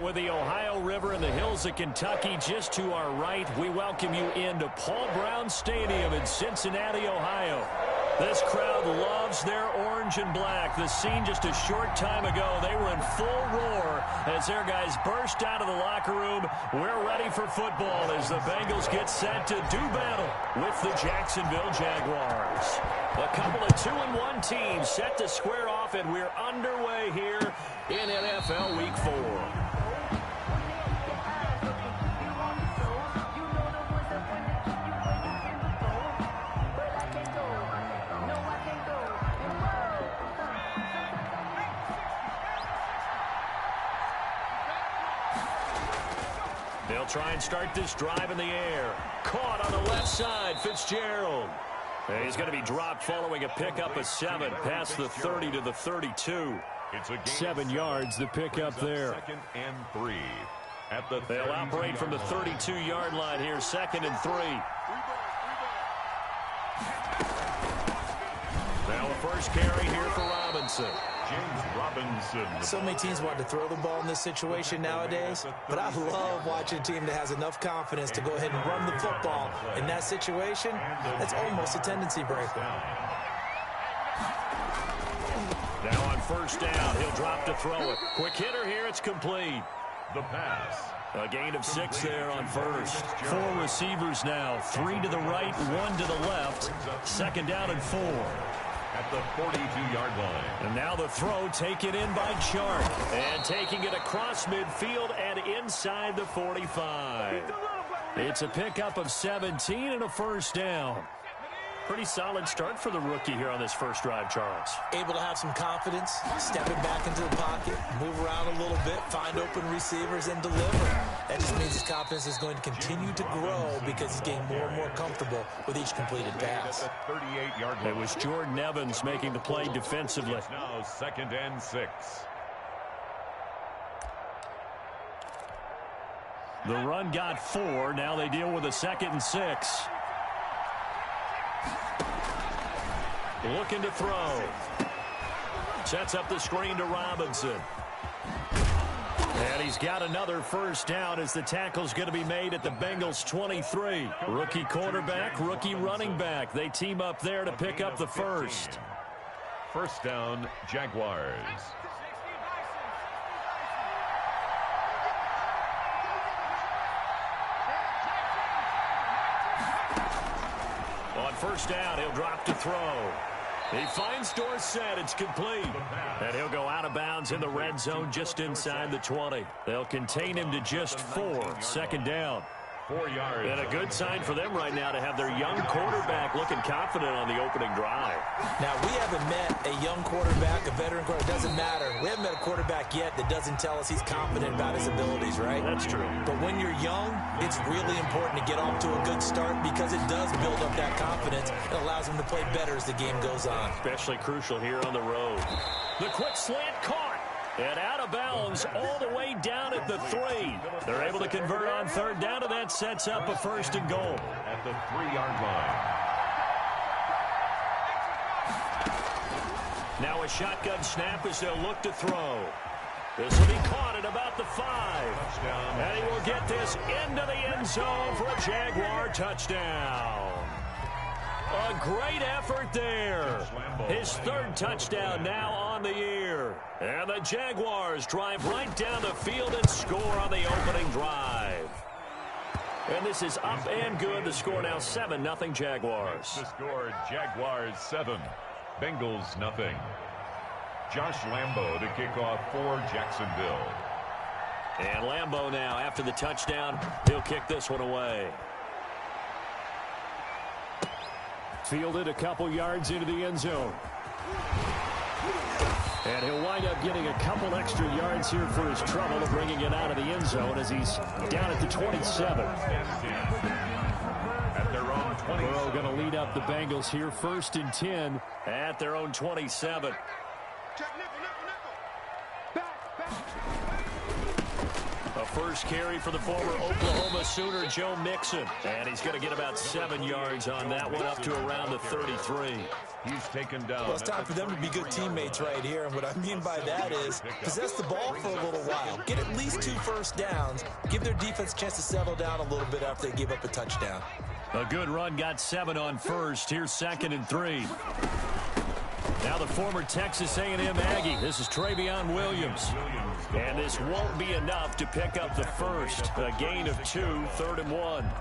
With the Ohio River and the hills of Kentucky just to our right, we welcome you into Paul Brown Stadium in Cincinnati, Ohio. This crowd loves their orange and black. The scene just a short time ago, they were in full roar as their guys burst out of the locker room. We're ready for football as the Bengals get set to do battle with the Jacksonville Jaguars. A couple of 2-1 teams set to square off, and we're underway here in NFL Week 4. They'll try and start this drive in the air. Caught on the left side, Fitzgerald. He's going to be dropped following a pickup of 7 past the 30 to the 32. 7 yards, the pickup there. 2nd and 3. They'll operate from the 32-yard line here, 2nd and 3. Now the first carry here for Robinson. James Robinson. So many teams want to throw the ball in this situation nowadays, but I love watching a team that has enough confidence to go ahead and run the football. In that situation, that's almost a tendency breaker. Now on first down, he'll drop to throw it. Quick hitter here, it's complete. The pass. A gain of 6 there on first. 4 receivers now, 3 to the right, 1 to the left. 2nd down and 4. At the 42-yard line. And now the throw taken in by Chark. And taking it across midfield and inside the 45. It's a pickup of 17 and a first down. Pretty solid start for the rookie here on this first drive, Charles. Able to have some confidence, stepping back into the pocket, move around a little bit, find open receivers, and deliver. That just means his confidence is going to continue to grow because he's getting more and more comfortable with each completed pass. It was Jordan Evans making the play defensively. It's now 2nd and 6. The run got 4. Now they deal with a 2nd and 6. Looking to throw. Sets up the screen to Robinson. And he's got another first down as the tackle's going to be made at the Bengals 23. Rookie quarterback, rookie running back. They team up there to pick up the first. First down, Jaguars. On first down, he'll drop to throw. He finds Dorsett. It's complete. And he'll go out of bounds in the red zone just inside the 20. They'll contain him to just 4. 2nd down. 4 yards. And a good sign for them right now to have their young quarterback looking confident on the opening drive. Now, we haven't met a young quarterback, a veteran quarterback. It doesn't matter. We haven't met a quarterback yet that doesn't tell us he's confident about his abilities, right? That's true. But when you're young, it's really important to get off to a good start because it does build up that confidence. It allows him to play better as the game goes on. Especially crucial here on the road. The quick slant caught. And out of bounds all the way down at the 3. They're able to convert on 3rd down, and that sets up a 1st and goal. At the 3-yard line. Now a shotgun snap as they'll look to throw. This will be caught at about the 5. Touchdown. And he will get this into the end zone for a Jaguar touchdown. A great effort there. His 3rd touchdown now on the year. And the Jaguars drive right down the field and score on the opening drive. And this is up and good. The score now 7-0 Jaguars. The score, Jaguars 7, Bengals 0. Josh Lambo to kick off for Jacksonville. And Lambo now, after the touchdown, he'll kick this one away. Fielded a couple yards into the end zone. And he'll wind up getting a couple extra yards here for his trouble of bringing it out of the end zone as he's down at the 27. At their own 20. Burrow going to lead up the Bengals here, 1st and 10 at their own 27. A first carry for the former Oklahoma Sooner, Joe Mixon. And he's going to get about 7 yards on that one, up to around the 33. He's taken down. Well, it's time for them to be good teammates right here. And what I mean by that is possess the ball for a little while. Get at least 2 first downs. Give their defense a chance to settle down a little bit after they give up a touchdown. A good run, got 7 on first. Here's 2nd and 3. Now the former Texas A&M Aggie. This is Travion Williams. And this won't be enough to pick up the first. A gain of 2, 3rd and 1.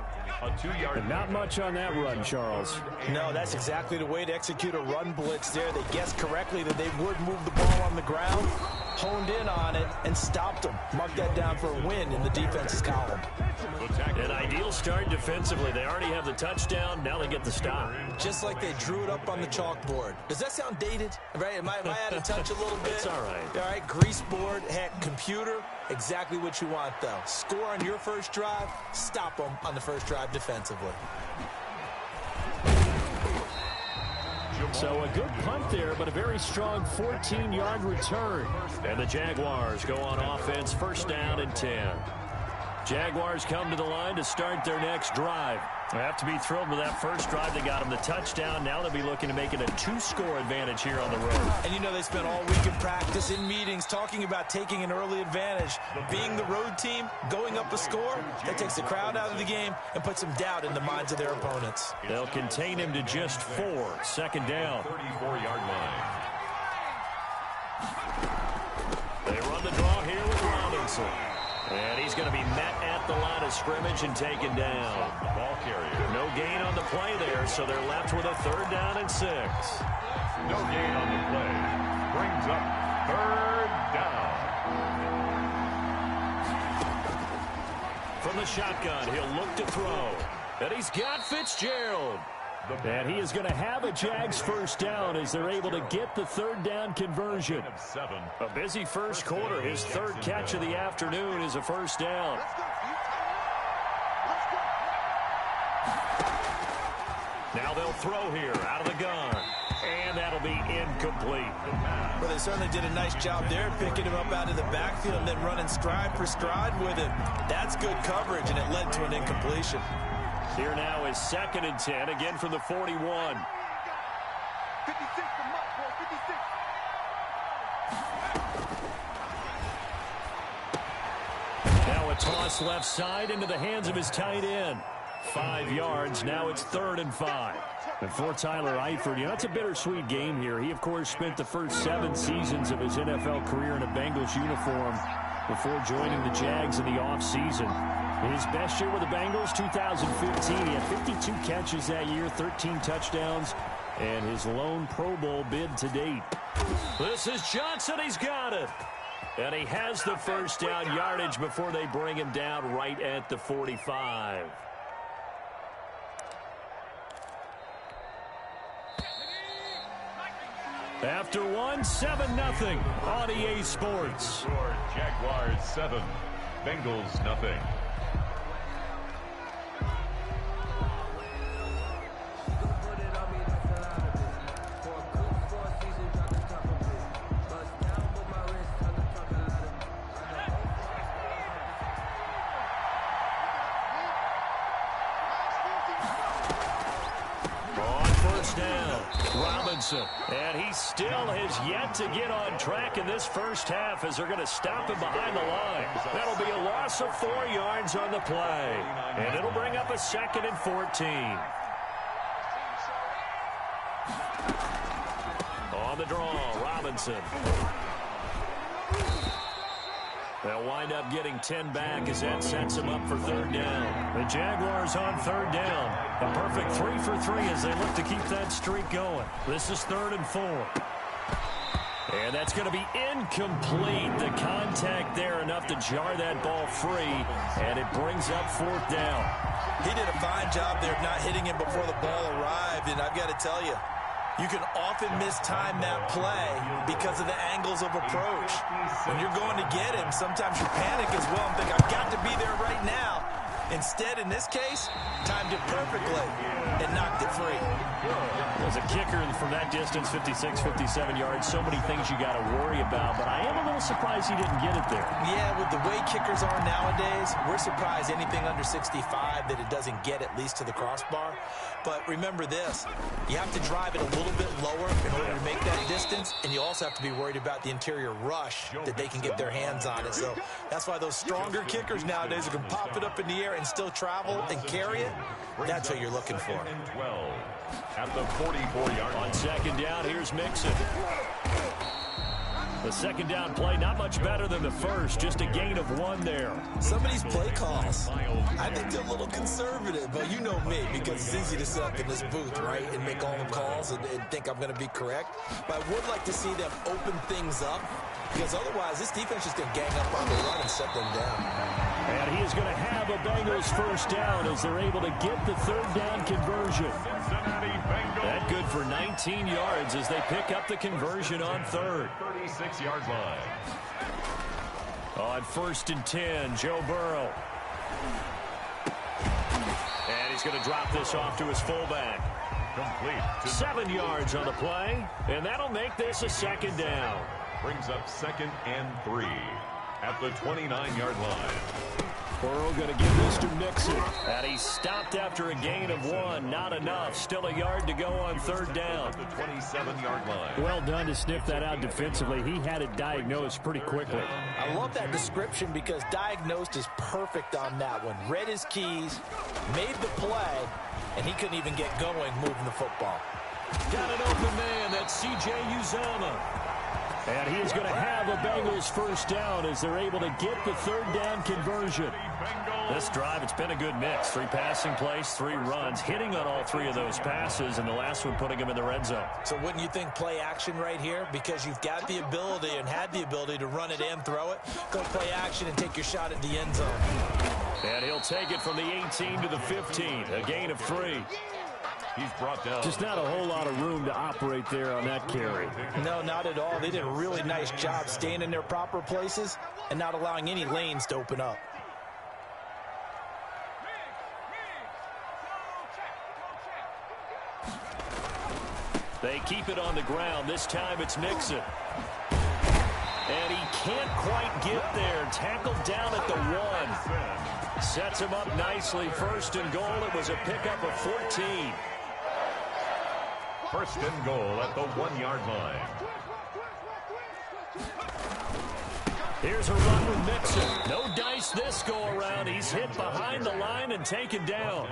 A 2-yard. Not much on that run, Charles. No, that's exactly the way to execute a run blitz there. They guessed correctly that they would move the ball on the ground, honed in on it, and stopped them. Mark that down for a win in the defense's column. An ideal start defensively. They already have the touchdown. Now they get the stop. Just like they drew it up on the chalkboard. Does that sound dated? Right? Am I out of touch a little bit? It's all right. All right, grease board, heck, computer, exactly what you want, though. Score on your first drive, stop them on the first drive defensively. So a good punt there, but a very strong 14-yard return. And the Jaguars go on offense, 1st down and 10. Jaguars come to the line to start their next drive. They have to be thrilled with that first drive. They got them the touchdown. Now they'll be looking to make it a 2-score advantage here on the road. And you know they spent all week in practice, in meetings, talking about taking an early advantage. Being the road team, going up a score, that takes the crowd out of the game and puts some doubt in the minds of their opponents. They'll contain him to just 4. 2nd down. 34-yard line. They run the draw here with Robinson. And he's going to be met at the line of scrimmage and taken down. Ball carrier. No gain on the play there, so they're left with a 3rd down and 6. No gain on the play. Brings up 3rd down. From the shotgun, he'll look to throw. And he's got Fitzgerald. And he is going to have a Jags 1st down as they're able to get the 3rd down conversion. A busy first quarter. His 3rd catch of the afternoon is a 1st down. Now they'll throw here out of the gun. And that'll be incomplete. Well, they certainly did a nice job there, picking him up out of the backfield and then running stride for stride with him. That's good coverage, and it led to an incompletion. Here now is 2nd and 10, again from the 41. 56 from Mark, 56. Now a toss left side into the hands of his tight end. 5 yards, now it's 3rd and 5. And for Tyler Eifert, you know, it's a bittersweet game here. He, of course, spent the first 7 seasons of his NFL career in a Bengals uniform before joining the Jags in the offseason. His best year with the Bengals, 2015. He had 52 catches that year, 13 touchdowns, and his lone Pro Bowl bid to date. This is Johnson. He's got it. And he has the 1st down yardage before they bring him down right at the 45. After 1, 7-0 on EA Sports. Jaguars 7, Bengals nothing. And he still has yet to get on track in this first half as they're going to stop him behind the line. That'll be a loss of 4 yards on the play. And it'll bring up a 2nd and 14. On the draw, Robinson. They'll wind up getting 10 back as that sets them up for 3rd down. The Jaguars on 3rd down. A perfect 3 for 3 as they look to keep that streak going. This is 3rd and 4. And that's going to be incomplete. The contact there enough to jar that ball free. And it brings up 4th down. He did a fine job there of not hitting him before the ball arrived. And I've got to tell you, you can often mistime that play because of the angles of approach. When you're going to get him, sometimes you panic as well and think, I've got to be there right now. Instead, in this case, timed it perfectly and knocked it free. As a kicker from that distance, 56, 57 yards, so many things you got to worry about, but I am a little surprised he didn't get it there. Yeah, with the way kickers are nowadays, we're surprised anything under 65 that it doesn't get at least to the crossbar. But remember this, you have to drive it a little bit lower in order to make that distance, and you also have to be worried about the interior rush that they can get their hands on it. So that's why those stronger kickers nowadays who can pop it up in the air and still travel and carry it, that's what you're looking for. 12 at the 44-yard line. On second down, here's Mixon. The second down play, not much better than the first, just a gain of 1 there. Some of these play calls, I think they're a little conservative, but you know me, because it's easy to sit up in this booth, right, and make all the calls and think I'm going to be correct. But I would like to see them open things up, because otherwise this defense is going to gang up on the run and shut them down. And he is going to have a Bengals first down as they're able to get the third down conversion. That good for 19 yards as they pick up the conversion on third. 36-yard line. On 1st and 10, Joe Burrow. And he's going to drop this off to his fullback. Complete. 7 yards on the play, and that'll make this a second down. Brings up 2nd and 3 at the 29-yard line. Burrow going to give this to Mixon. And he stopped after a gain of 1. Not enough. Still a yard to go on third down. The 27-yard line. Well done to sniff that out defensively. He had it diagnosed pretty quickly. I love that description because diagnosed is perfect on that one. Read his keys, made the play, and he couldn't even get going moving the football. Got an open man. That's C.J. Uzomah. And he is going to have a Bengals first down as they're able to get the third down conversion. This drive, it's been a good mix. 3 passing plays, 3 runs, hitting on all 3 of those passes, and the last one putting him in the red zone. So wouldn't you think play action right here? Because you've got the ability and had the ability to run it and throw it. Go play action and take your shot at the end zone. And he'll take it from the 18 to the 15, a gain of 3. He's brought down. Just not a whole lot of room to operate there on that carry. No, not at all. They did a really nice job staying in their proper places and not allowing any lanes to open up. They keep it on the ground. This time it's Mixon. And he can't quite get there. Tackled down at the 1. Sets him up nicely. 1st and goal. It was a pickup of 14. 1st and goal at the 1-yard line. Here's a run with Mixon. No dice this go around. He's hit behind the line and taken down.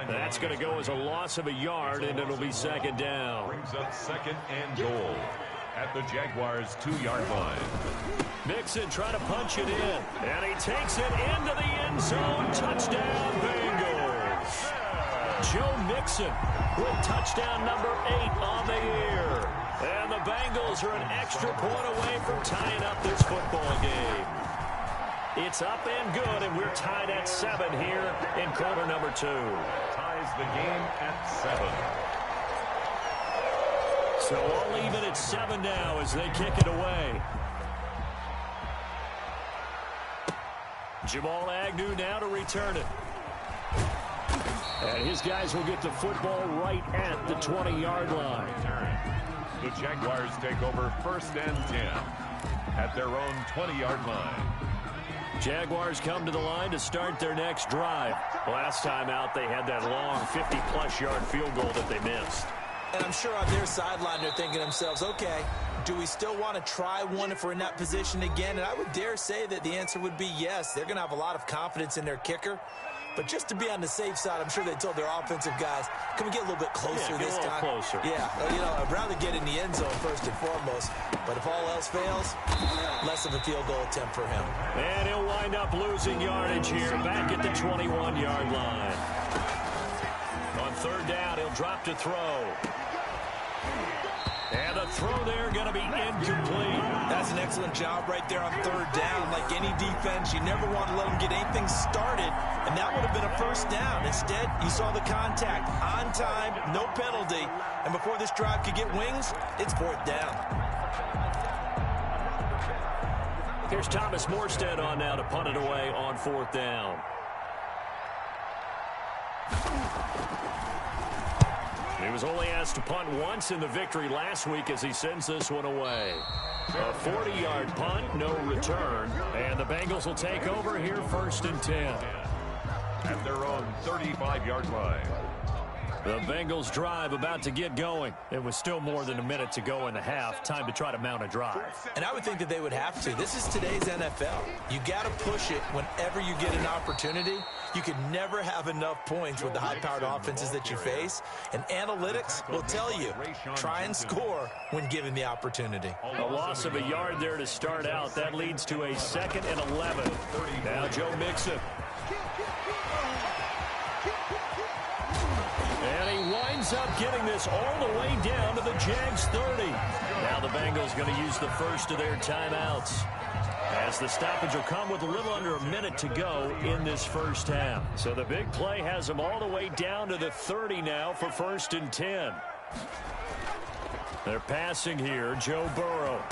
That's going to go as a loss of a yard, and it'll be 2nd down. Brings up 2nd and goal at the Jaguars' 2-yard line. Mixon trying to punch it in, and he takes it into the end zone. Touchdown, Bengals. Joe Mixon with touchdown number 8 on the year. And the Bengals are an extra point away from tying up this football game. It's up and good, and we're tied at 7 here in quarter number 2. Ties the game at 7. So all even at 7 now as they kick it away. Jamal Agnew now to return it. And his guys will get the football right at the 20-yard line. The Jaguars take over 1st and 10 at their own 20-yard line. Jaguars come to the line to start their next drive. Last time out, they had that long 50-plus yard field goal that they missed. And I'm sure on their sideline they're thinking to themselves, okay, do we still want to try one if we're in that position again? And I would dare say that the answer would be yes. They're going to have a lot of confidence in their kicker. But just to be on the safe side, I'm sure they told their offensive guys, can we get a little bit closer this time? Closer. Yeah, you know, I'd rather get in the end zone first and foremost. But if all else fails, less of a field goal attempt for him. And he'll wind up losing yardage here back at the 21-yard line. On 3rd down, he'll drop to throw. And the throw there going to be incomplete. That's an excellent job right there on 3rd down. Like any defense, you never want to let them get anything started, and that would have been a first down. Instead, you saw the contact on time, no penalty, and before this drive could get wings, it's 4th down. Here's Thomas Morstead on now to punt it away on 4th down. He was only asked to punt once in the victory last week as he sends this one away. A 40-yard punt, no return. And the Bengals will take over here 1st and 10. At their own 35-yard line. The Bengals drive about to get going. It was still more than a minute to go in the half. Time to try to mount a drive. And I would think that they would have to. This is today's NFL. You got to push it whenever you get an opportunity. You can never have enough points with the high-powered offenses that you face. And analytics will tell you, try and score when given the opportunity. A loss of a yard there to start out. That leads to a 2nd and 11. Now Joe Mixon. And he winds up getting this all the way down to the Jags 30. Now the Bengals going to use the first of their timeouts, as the stoppage will come with a little under a minute to go in this first half. So the big play has them all the way down to the 30 now for 1st and 10. They're passing here, Joe Burrow.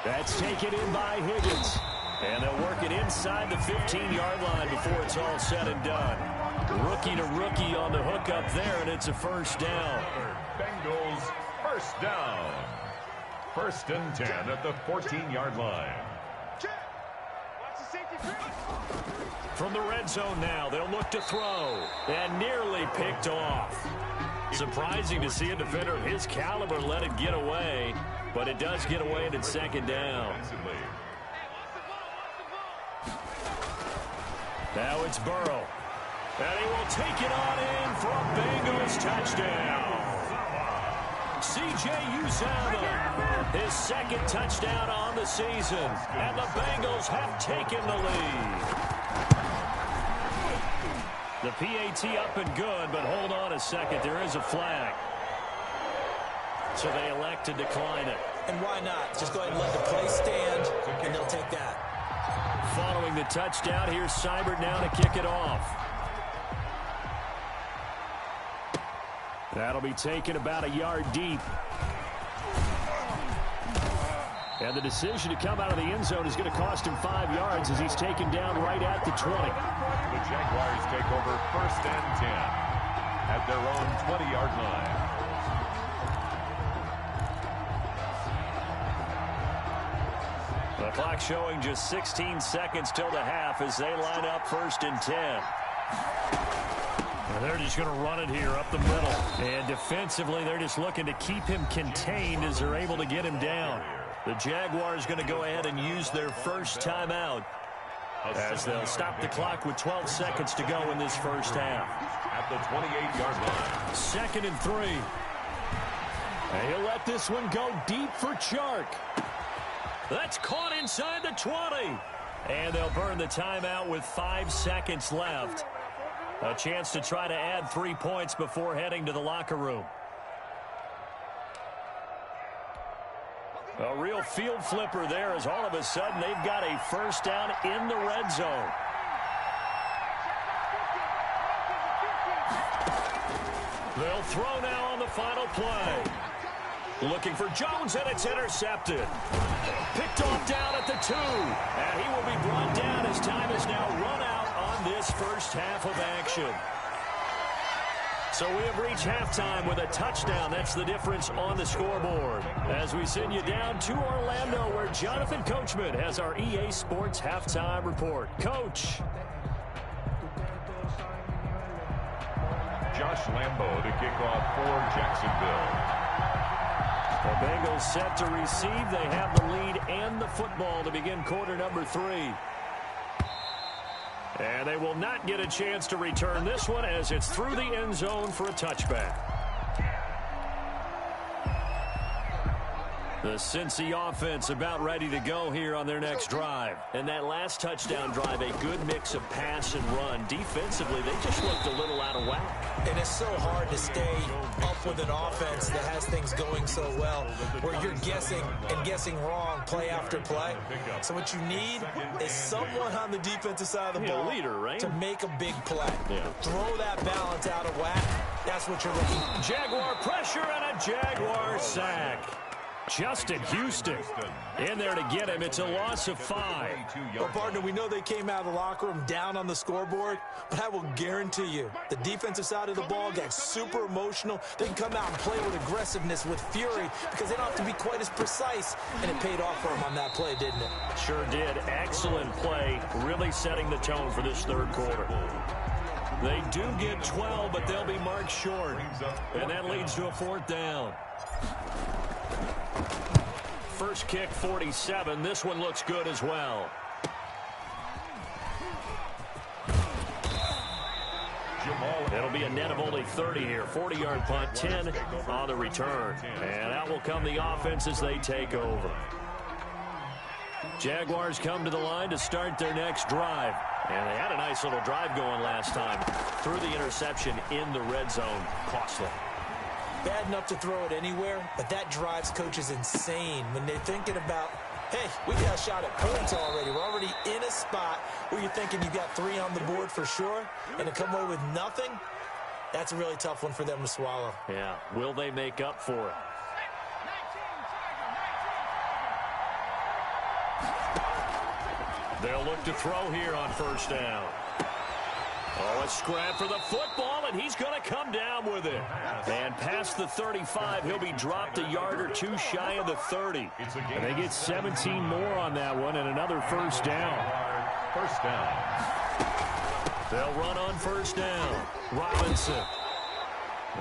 That's taken in by Higgins. And they'll work it inside the 15-yard line before it's all said and done. Rookie to rookie on the hook up there, and it's a first down. Bengals first down. 1st and 10 at the 14-yard line. From the red zone now, they'll look to throw. And nearly picked off. Surprising to see a defender of his caliber let it get away, but it does get away and it's 2nd down. Now it's Burrow. And he will take it on in for a Bengals touchdown. C.J. Uzomah, his 2nd touchdown on the season. And the Bengals have taken the lead. The PAT up and good, but hold on a second. There is a flag. So they elect to decline it. And why not? Just go ahead and let the play stand, and they'll take that. Following the touchdown, here's Seibert now to kick it off. That'll be taken about a yard deep. And the decision to come out of the end zone is going to cost him 5 yards as he's taken down right at the 20. The Jaguars take over 1st and 10 at their own 20-yard line. The clock showing just 16 seconds till the half as they line up 1st and 10. And they're just going to run it here up the middle. And defensively, they're just looking to keep him contained as they're able to get him down. The Jaguars going to go ahead and use their first timeout as they'll stop the clock with 12 seconds to go in this first half. At the 28-yard line. 2nd and 3. And he'll let this one go deep for Chark. That's caught inside the 20. And they'll burn the timeout with 5 seconds left. A chance to try to add 3 points before heading to the locker room. A real field flipper there as all of a sudden they've got a first down in the red zone. They'll throw now on the final play. Looking for Jones, and it's intercepted. Picked off down at the 2. And he will be brought down as time is now run out on this first half of action. So we have reached halftime with a touchdown. That's the difference on the scoreboard. As we send you down to Orlando, where Jonathan Coachman has our EA Sports halftime report. Coach. Josh Lambo to kick off for Jacksonville. The Bengals set to receive. They have the lead and the football to begin quarter number 3. And they will not get a chance to return this one as it's through the end zone for a touchback. The Cincy offense about ready to go here on their next drive. And that last touchdown drive, a good mix of pass and run. Defensively, they just looked a little out of whack. And it's so hard to stay up with an offense that has things going so well, where you're guessing and guessing wrong play after play. So what you need is someone on the defensive side of the ball, leader, right? to make a big play. Throw that balance out of whack. That's what you're looking for. Jaguar pressure and a Jaguar sack. Justin Houston in there to get him. It's a loss of 5. Well, partner, we know they came out of the locker room down on the scoreboard, but I will guarantee you the defensive side of the ball got super emotional. They can come out and play with aggressiveness, with fury, because they don't have to be quite as precise, and it paid off for them on that play, didn't it? Sure did. Excellent play, really setting the tone for this third quarter. They do get 12, but they'll be marked short, and that leads to a 4th down. First kick, 47. This one looks good as well. It'll be a net of only 30 here. 40-yard punt, 10 on the return. And out will come the offense as they take over. Jaguars come to the line to start their next drive. And they had a nice little drive going last time. Threw the interception in the red zone. Costly. Bad enough to throw it anywhere, but that drives coaches insane when they're thinking about, hey, we got a shot at points already. We're already in a spot where you're thinking you got 3 on the board for sure, and to come away with nothing, that's a really tough one for them to swallow. Yeah, will they make up for it? They'll look to throw here on first down. Oh, a scrap for the football, and he's going to come down with it. And past the 35, he'll be dropped a yard or 2 shy of the 30. And they get 17 more on that one and another first down. First down. They'll run on first down. Robinson.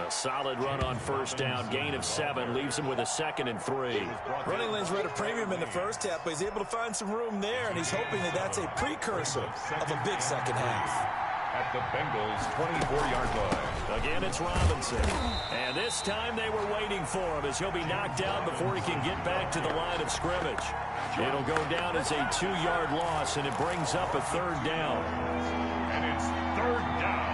A solid run on first down. Gain of 7 leaves him with a 2nd and 3. Running lanes were at a premium in the first half, but he's able to find some room there, and he's hoping that that's a precursor of a big second half. At the Bengals' 24-yard line. Again, it's Robinson. And this time they were waiting for him as he'll be knocked down before he can get back to the line of scrimmage. It'll go down as a 2-yard loss, and it brings up a 3rd down. And it's 3rd down.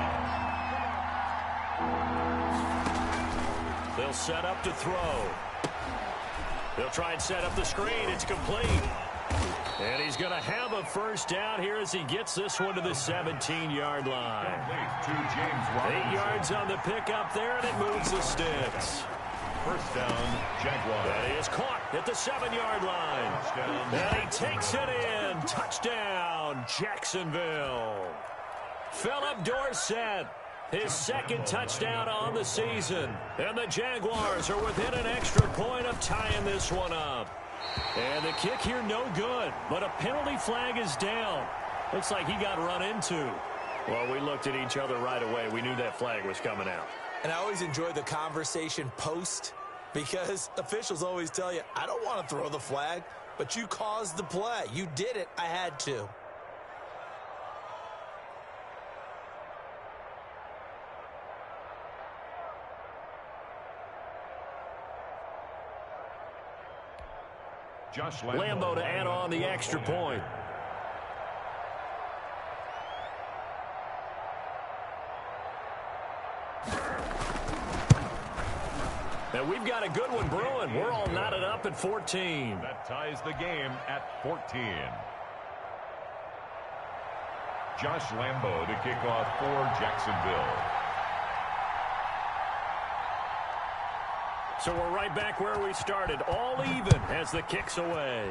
They'll set up to throw. They'll try and set up the screen. It's complete. And he's going to have a first down here as he gets this one to the 17-yard line. 8 yards on the pickup there, and it moves the sticks. First down, Jaguars. And he is caught at the 7-yard line. And he takes it in. Touchdown, Jacksonville. Philip Dorsett, his 2nd touchdown on the season. And the Jaguars are within an extra point of tying this one up. And the kick here no good, but a penalty flag is down. Looks like he got run into. Well, we looked at each other right away. We knew that flag was coming out. And I always enjoy the conversation post because officials always tell you, I don't want to throw the flag, but you caused the play. You did it. I had to. Josh Lambo to add on the extra point. And we've got a good one brewing. We're all knotted up at 14. That ties the game at 14. Josh Lambo to kick off for Jacksonville. So we're right back where we started, all even as the kick's away.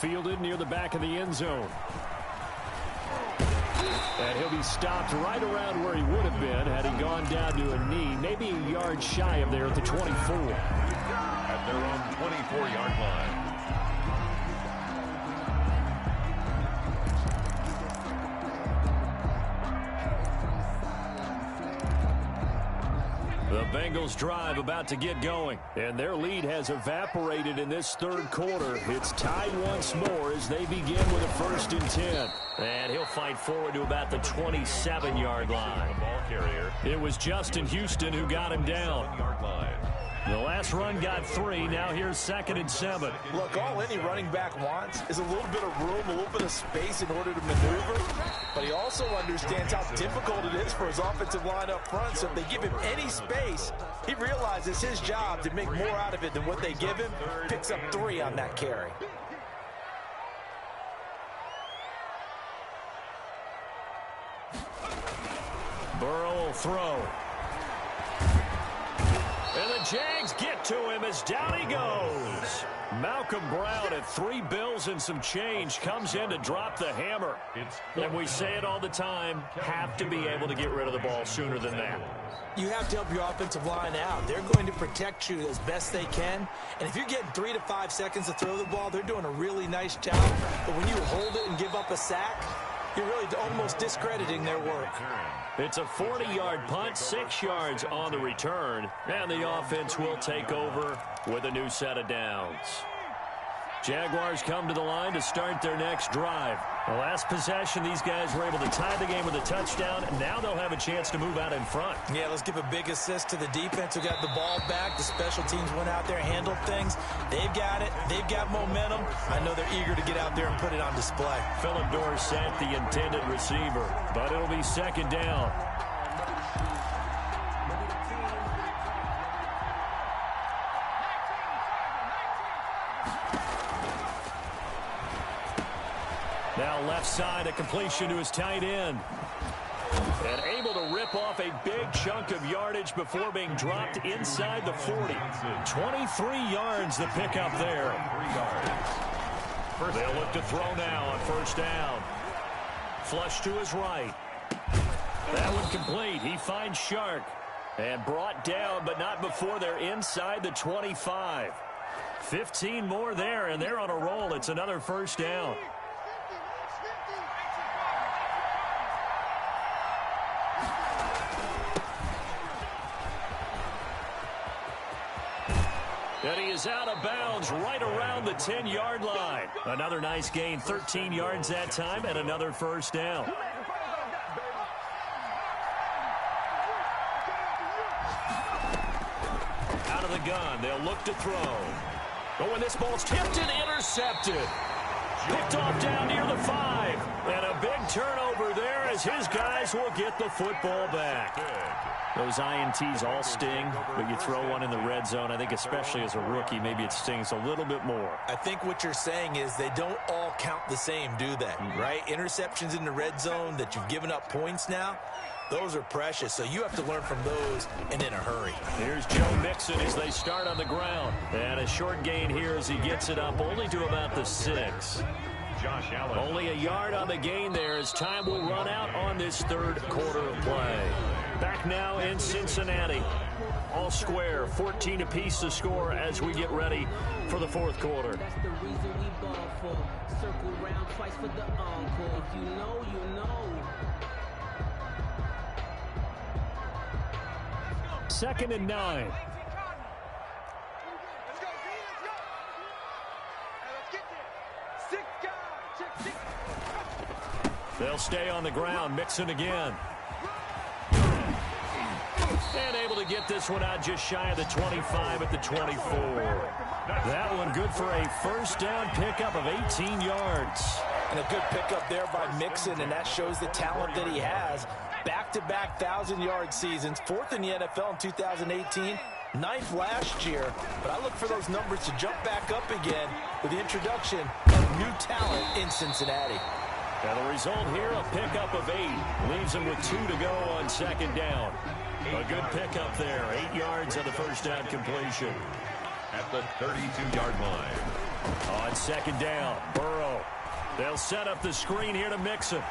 Fielded near the back of the end zone. And he'll be stopped right around where he would have been had he gone down to a knee, maybe a yard shy of there at the 24. At their own 24-yard line. The Bengals drive about to get going, and their lead has evaporated in this third quarter. It's tied once more as they begin with a 1st and 10. And he'll fight forward to about the 27-yard line. Ball carrier. It was Justin Houston who got him down. 7-yard line. The last run got 3. Now here's 2nd and 7. Look, all any running back wants is a little bit of room, a little bit of space in order to maneuver. But he also understands how difficult it is for his offensive line up front. So if they give him any space, he realizes his job to make more out of it than what they give him. Picks up 3 on that carry. Burrow will throw. And the Jags get to him as down he goes. Malcolm Brown at 3 bills and some change comes in to drop the hammer. And we say it all the time, have to be able to get rid of the ball sooner than that. You have to help your offensive line out. They're going to protect you as best they can. And if you're getting 3 to 5 seconds to throw the ball, they're doing a really nice job. But when you hold it and give up a sack, you're really almost discrediting their work. It's a 40-yard punt, 6 yards on the return, and the offense will take over with a new set of downs. Jaguars come to the line to start their next drive. The last possession, these guys were able to tie the game with a touchdown, and now they'll have a chance to move out in front. Yeah, let's give a big assist to the defense who got the ball back. The special teams went out there, handled things. They've got it. They've got momentum. I know they're eager to get out there and put it on display. Phillip Dorsett, the intended receiver, but it'll be second down. Now left side, a completion to his tight end. And able to rip off a big chunk of yardage before being dropped inside the 40. 23 yards the pickup there. They'll look to throw now on first down. Flush to his right. That one complete. He finds Shark. And brought down, but not before they're inside the 25. 15 more there, and they're on a roll. It's another first down. And he is out of bounds right around the 10-yard line. Another nice gain, 13 yards that time, and another first down. Out of the gun, they'll look to throw. But when this ball's tipped and intercepted. Picked off down near the 5. And a big turnover there as his guys will get the football back. Those INTs all sting, but you throw one in the red zone, I think especially as a rookie, maybe it stings a little bit more. I think what you're saying is they don't all count the same, do they? Right? Interceptions in the red zone that you've given up points now, those are precious, so you have to learn from those and in a hurry. Here's Joe Mixon as they start on the ground. And a short gain here as he gets it up only to about the 6. Josh Allen. Only a yard on the gain there as time will run out on this third quarter of play. Back now in Cincinnati. All square, 14 apiece to score as we get ready for the fourth quarter. That's the reason we ball for. Circle round twice for the encore. If you know, you know. Second and 9. They'll stay on the ground. Mixon again. And able to get this one out just shy of the 25 at the 24. That one good for a first down pickup of 18 yards. And a good pickup there by Mixon, and that shows the talent that he has. Back-to-back 1,000-yard seasons, 4th in the NFL in 2018, 9th last year. But I look for those numbers to jump back up again with the introduction of new talent in Cincinnati. And the result here, a pickup of 8. Leaves him with 2 to go on second down. A good pickup there. 8 yards on the first down completion. At the 32-yard line. On second down, Burrow. They'll set up the screen here to Mixon.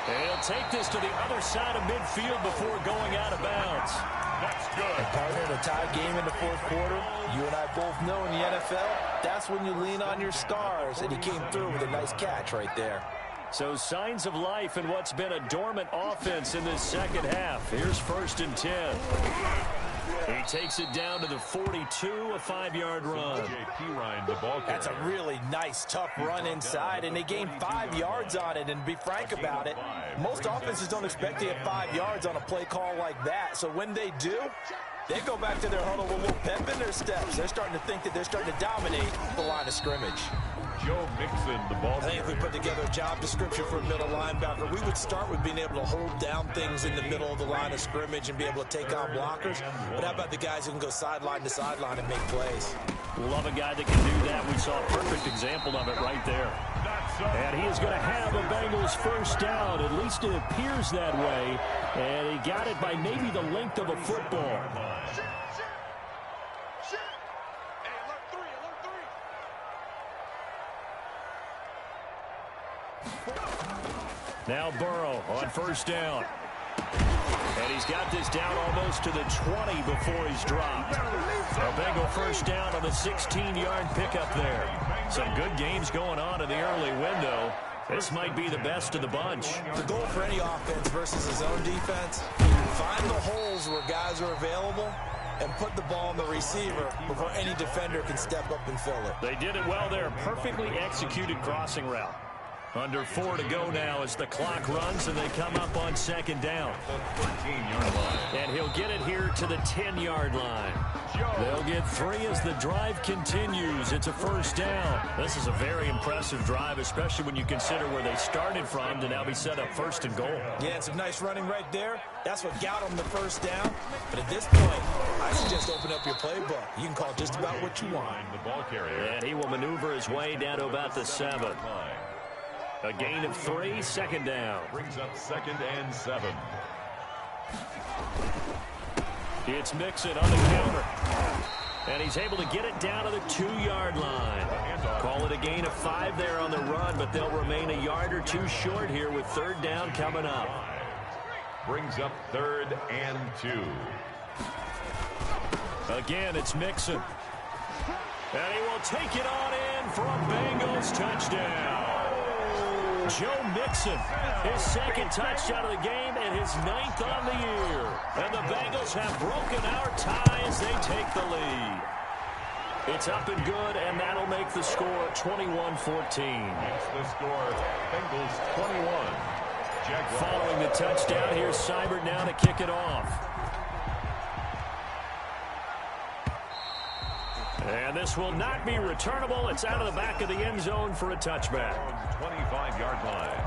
He'll take this to the other side of midfield before going out of bounds. That's good. And partner, in a tie game in the fourth quarter, you and I both know in the NFL, that's when you lean on your stars, and he came through with a nice catch right there. So signs of life in what's been a dormant offense in this second half. Here's 1st and 10. He takes it down to the 42, a 5-yard run. That's a really nice, tough run inside, and they gained 5 yards on it. And to be frank about it, most offenses don't expect to get 5 yards on a play call like that. So when they do, they go back to their huddle with a little pep in their steps. They're starting to think that they're starting to dominate the line of scrimmage. Joe Mixon, the ball. I think if we put together a job description for a middle linebacker, we would start with being able to hold down things in the middle of the line of scrimmage and be able to take on blockers. But how about the guys who can go sideline to sideline and make plays? Love a guy that can do that. We saw a perfect example of it right there. And he is going to have a Bengals first down. At least it appears that way. And he got it by maybe the length of a football. Now Burrow on first down. And he's got this down almost to the 20 before he's dropped. A Bengal first down on a 16-yard pickup there. Some good games going on in the early window. This might be the best of the bunch. The goal for any offense versus his own defense, find the holes where guys are available and put the ball on the receiver before any defender can step up and fill it. They did it well there. Perfectly executed crossing route. Under 4 to go now as the clock runs and they come up on second down. And he'll get it here to the 10-yard line. They'll get 3 as the drive continues. It's a first down. This is a very impressive drive, especially when you consider where they started from to now be set up first and goal. Yeah, and some nice running right there. That's what got them the first down. But at this point, I suggest open up your playbook. You can call just about what you want. And he will maneuver his way down to about the 7. A gain of 3, second down. Brings up 2nd and 7. It's Mixon on the counter. And he's able to get it down to the 2-yard line. Call it a gain of 5 there on the run, but they'll remain a yard or 2 short here with third down coming up. Brings up 3rd and 2. Again, it's Mixon. And he will take it on in for a Bengals touchdown. Joe Mixon, his second touchdown of the game and his 9th on the year. And the Bengals have broken our tie as they take the lead. It's up and good, and that'll make the score 21-14. Makes the score Bengals 21. Jaguars. Following the touchdown, here's Seibert now to kick it off. And this will not be returnable. It's out of the back of the end zone for a touchback. 25-yard line.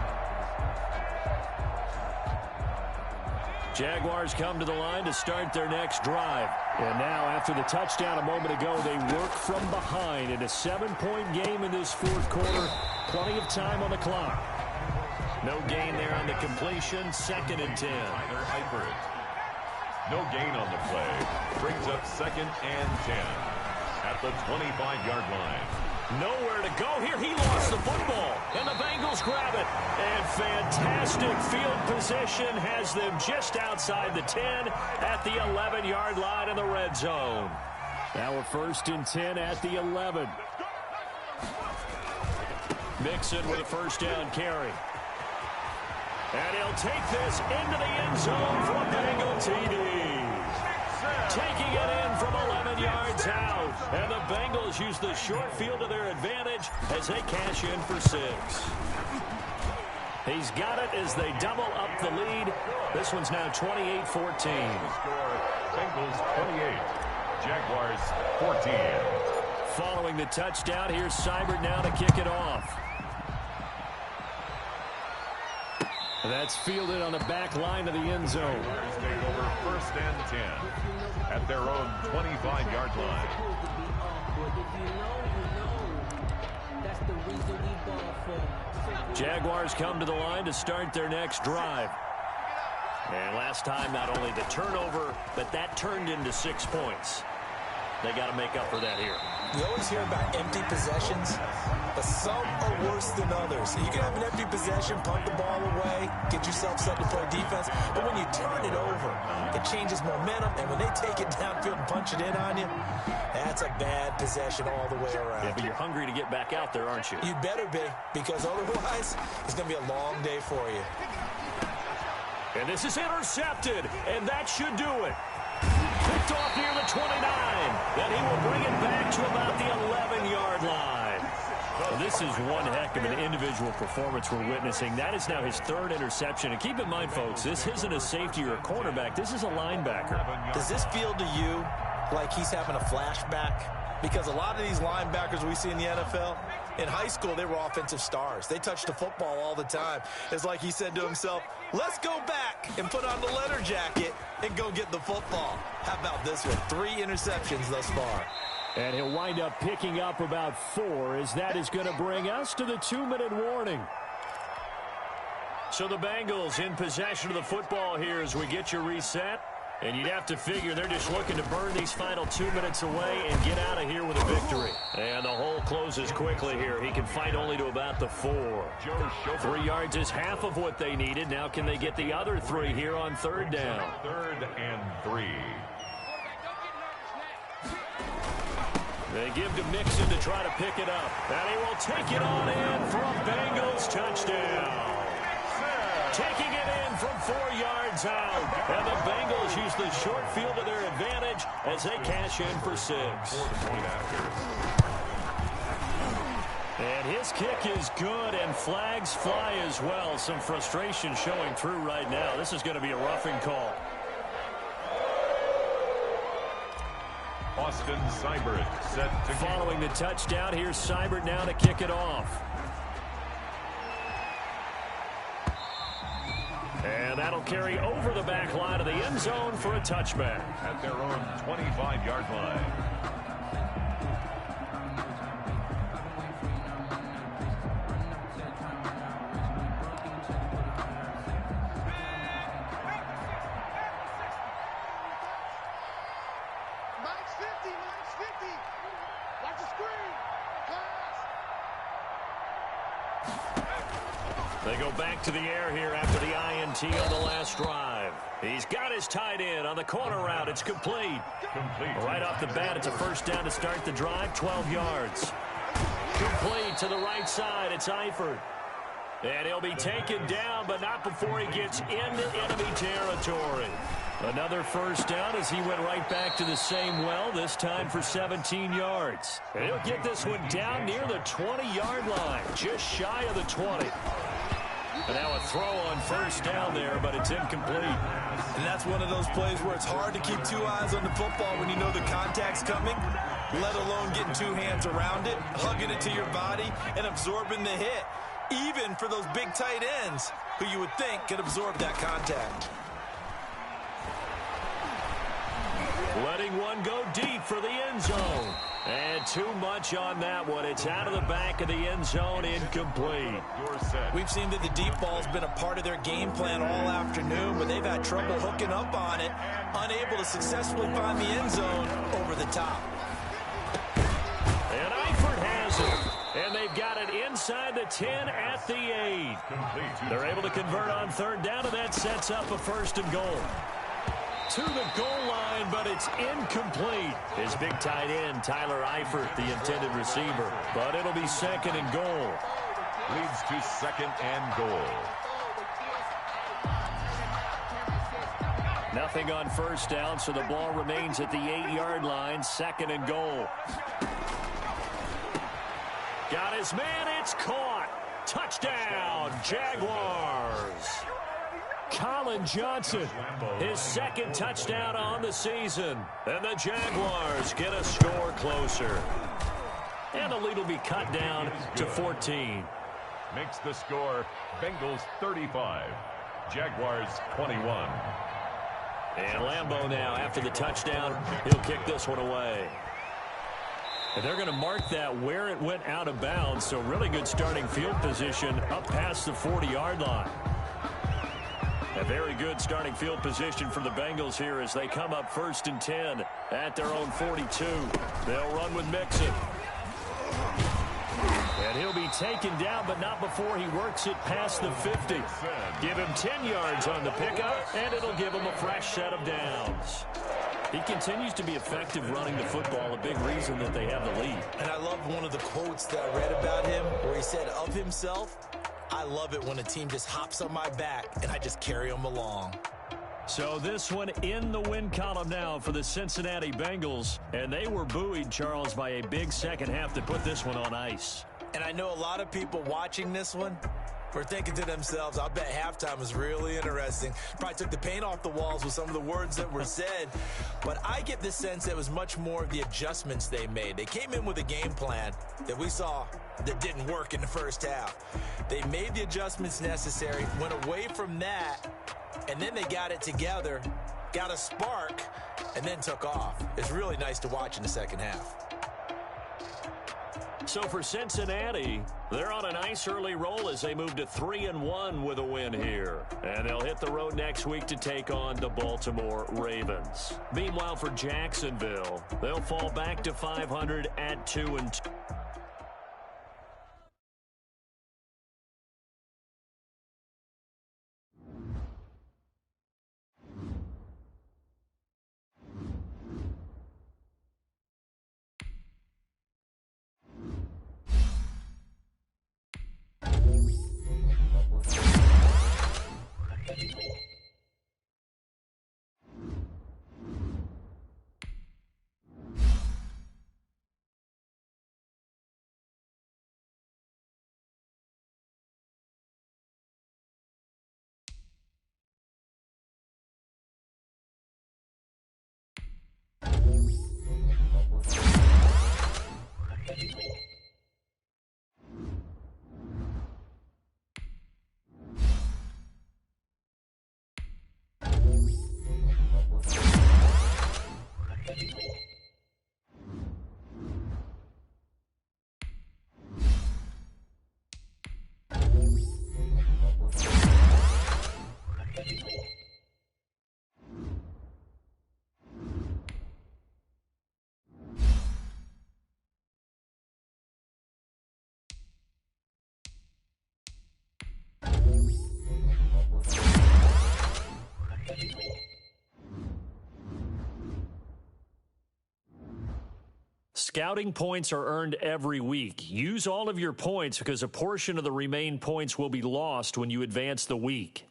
Jaguars come to the line to start their next drive. And now, after the touchdown a moment ago, they work from behind in a 7-point game in this fourth quarter. Plenty of time on the clock. No gain there on the completion. 2nd and 10. No gain on the play. Brings up 2nd and 10. At the 25-yard line. Nowhere to go here. He lost the football, and the Bengals grab it. And fantastic field position has them just outside the 10 at the 11-yard line in the red zone. Now a 1st and 10 at the 11. Mixon with a first down carry. And he'll take this into the end zone for a Bengal TD. Taking it in from 11 yards out. And the Bengals use the short field to their advantage as they cash in for 6. He's got it as they double up the lead. This one's now 28-14. Bengals 28. Jaguars 14. Following the touchdown, here's Seibert now to kick it off. That's fielded on the back line of the end zone. Take over 1st and 10 at their own 25-yard line. Jaguars come to the line to start their next drive. And last time, not only the turnover, but that turned into 6 points. They got to make up for that here. You always hear about empty possessions, but some are worse than others. You can have an empty possession, punt the ball away, get yourself set to play defense, but when you turn it over, it changes momentum, and when they take it downfield and punch it in on you, that's a bad possession all the way around. Yeah, but you're hungry to get back out there, aren't you? You better be, because otherwise, it's going to be a long day for you. And this is intercepted, and that should do it. Picked off near the 29. Then he will bring it back to about the 11-yard line. Well, this is one heck of an individual performance we're witnessing. That is now his 3rd interception. And keep in mind, folks, this isn't a safety or a cornerback. This is a linebacker. Does this feel to you like he's having a flashback? Because a lot of these linebackers we see in the NFL, in high school, they were offensive stars. They touched the football all the time. It's like he said to himself, let's go back and put on the leather jacket and go get the football. How about this one? 3 interceptions thus far. And he'll wind up picking up about 4, as that is going to bring us to the 2-minute warning. So the Bengals in possession of the football here as we get you reset. And you'd have to figure they're just looking to burn these final 2 minutes away and get out of here with a victory. And the hole closes quickly here. He can fight only to about the 4. 3 yards is half of what they needed. Now can they get the other 3 here on 3rd down? 3rd and 3. They give to Mixon to try to pick it up. And he will take it on in for a Bengals touchdown. Taking it in from 4 yards out. And the Bengals use the short field to their advantage as they cash in for 6. And his kick is good, and flags fly as well. Some frustration showing through right now. This is going to be a roughing call. Austin Seibert set to following the touchdown. Here's Seibert now to kick it off. And that'll carry over the back line of the end zone for a touchback. At their own 25-yard line. They go back to the air here after the INT on the last drive. He's got his tight end on the corner route. It's complete. Right off the bat, it's a first down to start the drive, 12 yards. Complete to the right side. It's Eifert. And he'll be taken down, but not before he gets into enemy territory. Another first down as he went right back to the same well, this time for 17 yards. And he'll get this one down near the 20-yard line, just shy of the 20. And now a throw on first down there, but it's incomplete. And that's one of those plays where it's hard to keep 2 eyes on the football when you know the contact's coming, let alone getting 2 hands around it, hugging it to your body, and absorbing the hit, even for those big tight ends who you would think could absorb that contact. Letting one go deep for the end zone. And too much on that one. It's out of the back of the end zone, incomplete. We've seen that the deep ball's been a part of their game plan all afternoon, but they've had trouble hooking up on it, unable to successfully find the end zone over the top. And Eifert has it. And they've got it inside the 10 at the 8. They're able to convert on 3rd down, and that sets up a 1st and goal. To the goal line, but it's incomplete. His big tight end, Tyler Eifert, the intended receiver. But it'll be 2nd and goal. Leads to 2nd and goal. Nothing on first down, so the ball remains at the 8-yard line. 2nd and goal. Got his man, it's caught. Touchdown, Jaguars. Colin Johnson, his 2nd touchdown on the season. And the Jaguars get a score closer. And the lead will be cut down to 14. Makes the score Bengals 35, Jaguars 21. And Lambeau now, after the touchdown, he'll kick this one away. And they're going to mark that where it went out of bounds. So really good starting field position up past the 40-yard line. A very good starting field position for the Bengals here as they come up 1st and 10 at their own 42. They'll run with Mixon. And he'll be taken down, but not before he works it past the 50. Give him 10 yards on the pickup, and it'll give him a fresh set of downs. He continues to be effective running the football, a big reason that they have the lead. And I love one of the quotes that I read about him where he said of himself, I love it when a team just hops on my back and I just carry them along. So this one in the win column now for the Cincinnati Bengals. And they were buoyed, Charles, by a big second half to put this one on ice. And I know a lot of people watching this one were thinking to themselves, I bet halftime was really interesting. Probably took the paint off the walls with some of the words that were said. But I get the sense it was much more of the adjustments they made. They came in with a game plan that we saw that didn't work in the first half. They made the adjustments necessary, went away from that, and then they got it together, got a spark, and then took off. It's really nice to watch in the second half. So for Cincinnati, they're on a nice early roll as they move to 3-1 with a win here. And they'll hit the road next week to take on the Baltimore Ravens. Meanwhile, for Jacksonville, they'll fall back to 500 at 2-2. Scouting points are earned every week. Use all of your points because a portion of the remaining points will be lost when you advance the week.